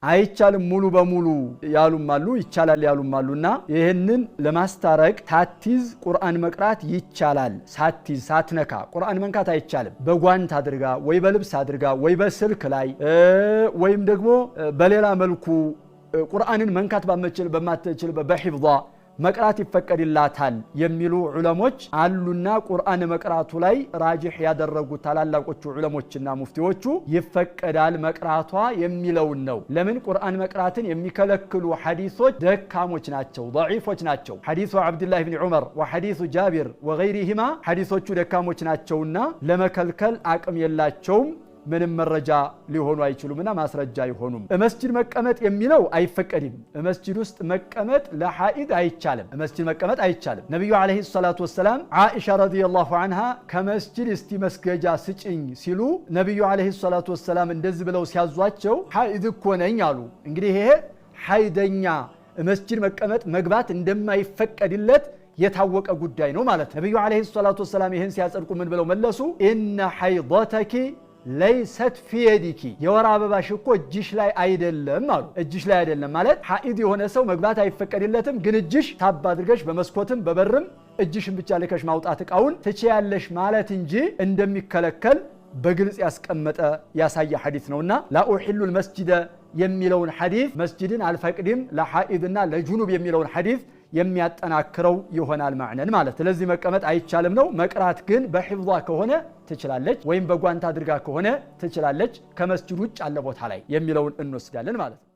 አይቻልም ሙሉ በሙሉ ያሉም አሉ ይቻላል ያሉም አሉና ይሄንን ለማስታረቅ ታቲዝ ቁርአን መቅራት ይቻላል ሳቲዝ ሳትነካ ቁርአን መንካት አይቻልም በጓንት አድርጋ ወይ በልብስ አድርጋ ወይ በስልክ ላይ ወይም ደግሞ በሌላ መልኩ ቁርአንን መንካት በማትችል በሂፍዟ መቅራት ይፈቀድላታል የሚሉ ዑለሞች አሉና ቁርአን መቅራቱ ላይ ራጂህ ያደረጉት ታላላቆቹ ዑለሞችና ሙፍቲዎቹ ይፈቀዳል መቅራቷ የሚለው ነው። ለምን ቁርአን መቅራትን የሚከለክሉ ሐዲሶች ደካሞች ናቸው ضعيفዎች ናቸው። ሐዲሱ አብዱላህ ኢብኑ ዑመር ወሐዲሱ ጃቢር ወገይሪሂማ ሐዲሶቹ ደካሞች ናቸውና ለመከልከል አቅም የላቸውም ምንም መረጃ ሊሆኑ አይችሉምና ማስረጃ አይሆኑም። መስጂድ መቀመጥ የሚለው አይፈቀድም። መስጂድ ውስጥ መቀመጥ ለሐኢድ አይቻልም። መስጂድ መቀመጥ አይቻልም። ነብዩ አለይሂ ሰላቱ ወሰለም ዓኢሻ ረዲየላሁ ዐንሃ ከመስጂድ እስቲ መስገጃ ስጭኝ ሲሉ ነብዩ አለይሂ ሰላቱ ወሰለም እንደዚህ ብለው ሲያዟቸው ሐኢድ እኮ ነኝ አሉ። እንግዲህ ይሄ ሐይደኛ መስጂድ መቀመጥ መግባት እንደማይፈቀድለት የታወቀ ጉዳይ ነው ማለት ነው። ነብዩ አለይሂ ሰላቱ ወሰለም ይሄን ሲያጸድቁ ምን ብለው መለሱ? ኢነ ሐይደተኪ ለይሰት ፊየዲኪ የወር አበባሽ እኮ እጅሽ ላይ አይደለም አሉ። እጅሽ ላይ አይደለም ማለት ሐኢድ የሆነ ሰው መግባት አይፈቀድለትም፣ ግን እጅሽ ታባ አድርገሽ በመስኮትም በበርም እጅሽን ብቻ ልከሽ ማውጣት እቃውን ትችያለሽ ማለት እንጂ እንደሚከለከል በግልጽ ያስቀመጠ ያሳየ ሐዲስ ነውና ላኡሂሉል መስጂደ የሚለውን ሐዲስ መስጂድን አልፈቅድም ለሐኢድና ለጁኑብ የሚለውን ሐዲስ የሚያጠናክረው ይሆናል ማዕነን ማለት። ስለዚህ መቀመጥ አይቻልም ነው። መቅራት ግን በሂፍዟ ከሆነ ትችላለች ወይም በጓንት አድርጋ ከሆነ ትችላለች ከመስጂድ ውጭ ያለ ቦታ ላይ የሚለውን እንወስዳለን ማለት ነው።